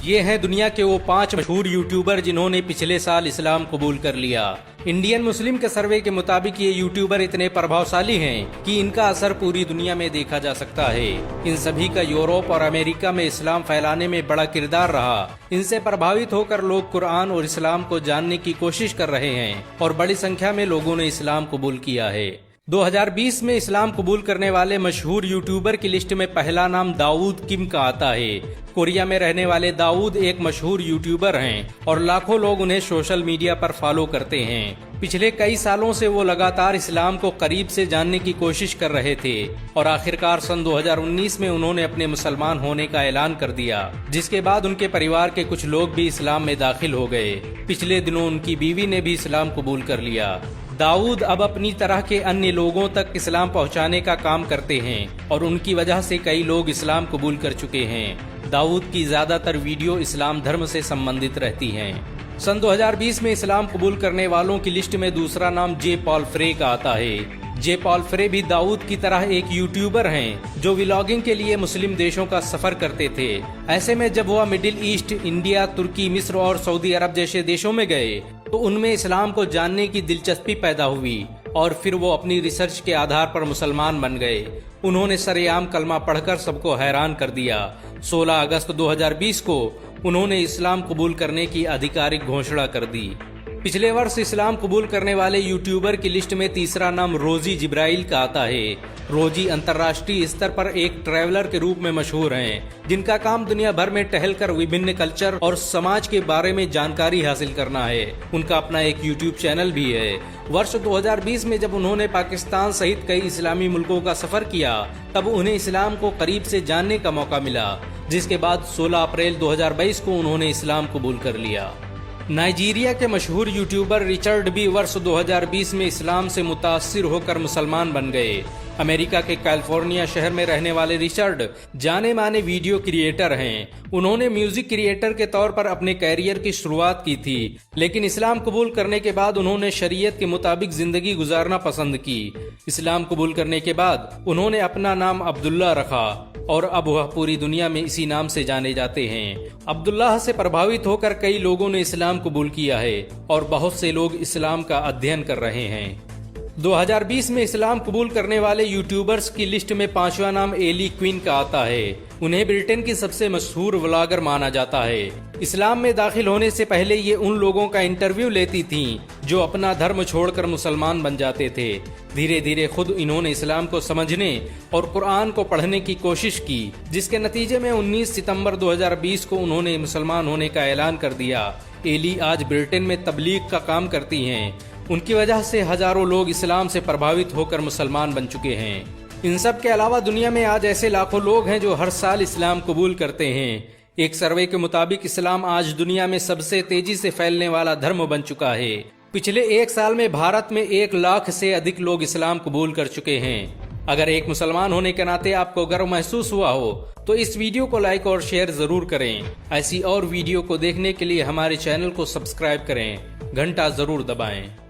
ये हैं दुनिया के वो 5 मशहूर यूट्यूबर जिन्होंने पिछले साल इस्लाम कबूल कर लिया। इंडियन मुस्लिम के सर्वे के मुताबिक ये यूट्यूबर इतने प्रभावशाली हैं कि इनका असर पूरी दुनिया में देखा जा सकता है। इन सभी का यूरोप और अमेरिका में इस्लाम फैलाने में बड़ा किरदार रहा। इनसे प्रभावित होकर लोग कुरान और इस्लाम को जानने की कोशिश कर रहे हैं और बड़ी संख्या में लोगों ने इस्लाम कबूल किया है। 2020 में इस्लाम कबूल करने वाले मशहूर यूट्यूबर की लिस्ट में पहला नाम दाऊद किम का आता है। कोरिया में रहने वाले दाऊद एक मशहूर यूट्यूबर हैं और लाखों लोग उन्हें सोशल मीडिया पर फॉलो करते हैं। पिछले कई सालों से वो लगातार इस्लाम को करीब से जानने की कोशिश कर रहे थे और आखिरकार सन 2019 में उन्होंने अपने मुसलमान होने का ऐलान कर दिया, जिसके बाद उनके परिवार के कुछ लोग भी इस्लाम में दाखिल हो गए। पिछले दिनों उनकी बीवी ने भी इस्लाम कबूल कर लिया। दाऊद अब अपनी तरह के अन्य लोगों तक इस्लाम पहुंचाने का काम करते हैं और उनकी वजह से कई लोग इस्लाम कबूल कर चुके हैं। दाऊद की ज्यादातर वीडियो इस्लाम धर्म से संबंधित रहती हैं। सन 2020 में इस्लाम कबूल करने वालों की लिस्ट में दूसरा नाम जे पॉल फ्रे का आता है। जे पॉल फ्रे भी दाऊद की तरह एक यूट्यूबर हैं जो व्लॉगिंग के लिए मुस्लिम देशों का सफर करते थे। ऐसे में जब वह मिडिल ईस्ट, इंडिया, तुर्की, मिस्र और सऊदी अरब जैसे देशों में गए तो उनमें इस्लाम को जानने की दिलचस्पी पैदा हुई और फिर वो अपनी रिसर्च के आधार पर मुसलमान बन गए। उन्होंने सरेआम कलमा पढ़कर सबको हैरान कर दिया। 16 अगस्त 2020 को उन्होंने इस्लाम कबूल करने की आधिकारिक घोषणा कर दी। पिछले वर्ष इस्लाम कबूल करने वाले यूट्यूबर की लिस्ट में तीसरा नाम रोजी जिब्राइल का आता है। रोजी अंतर्राष्ट्रीय स्तर पर एक ट्रैवलर के रूप में मशहूर हैं, जिनका काम दुनिया भर में टहलकर विभिन्न कल्चर और समाज के बारे में जानकारी हासिल करना है। उनका अपना एक यूट्यूब चैनल भी है। वर्ष 2020 में जब उन्होंने पाकिस्तान सहित कई इस्लामी मुल्कों का सफर किया तब उन्हें इस्लाम को करीब से जानने का मौका मिला, जिसके बाद 16 अप्रैल 2022 को उन्होंने इस्लाम कबूल कर लिया। नाइजीरिया के मशहूर यूट्यूबर रिचर्ड भी वर्ष 2020 में इस्लाम से मुतासिर होकर मुसलमान बन गए। अमेरिका के कैलिफोर्निया शहर में रहने वाले रिचर्ड जाने माने वीडियो क्रिएटर हैं। उन्होंने म्यूजिक क्रिएटर के तौर पर अपने कैरियर की शुरुआत की थी, लेकिन इस्लाम कबूल करने के बाद उन्होंने शरीयत के मुताबिक जिंदगी गुजारना पसंद की। इस्लाम कबूल करने के बाद उन्होंने अपना नाम अब्दुल्ला रखा और अब वह पूरी दुनिया में इसी नाम से जाने जाते हैं। अब्दुल्लाह से प्रभावित होकर कई लोगों ने इस्लाम कबूल किया है और बहुत से लोग इस्लाम का अध्ययन कर रहे हैं। 2020 में इस्लाम कबूल करने वाले यूट्यूबर्स की लिस्ट में 5वां नाम एली क्वीन का आता है। उन्हें ब्रिटेन की सबसे मशहूर व्लॉगर माना जाता है। इस्लाम में दाखिल होने से पहले ये उन लोगों का इंटरव्यू लेती थीं जो अपना धर्म छोड़कर मुसलमान बन जाते थे। धीरे धीरे खुद इन्होंने इस्लाम को समझने और कुरान को पढ़ने की कोशिश की, जिसके नतीजे में 19 सितंबर 2020 को उन्होंने मुसलमान होने का ऐलान कर दिया। एली आज ब्रिटेन में तबलीग का काम करती हैं। उनकी वजह से हजारों लोग इस्लाम से प्रभावित होकर मुसलमान बन चुके हैं। इन सब के अलावा दुनिया में आज ऐसे लाखों लोग हैं जो हर साल इस्लाम कबूल करते हैं। एक सर्वे के मुताबिक इस्लाम आज दुनिया में सबसे तेजी से फैलने वाला धर्म बन चुका है। पिछले एक साल में भारत में 1 लाख से अधिक लोग इस्लाम कबूल कर चुके हैं। अगर एक मुसलमान होने के नाते आपको गर्व महसूस हुआ हो तो इस वीडियो को लाइक और शेयर जरूर करें। ऐसी और वीडियो को देखने के लिए हमारे चैनल को सब्सक्राइब करें, घंटा जरूर दबाएं।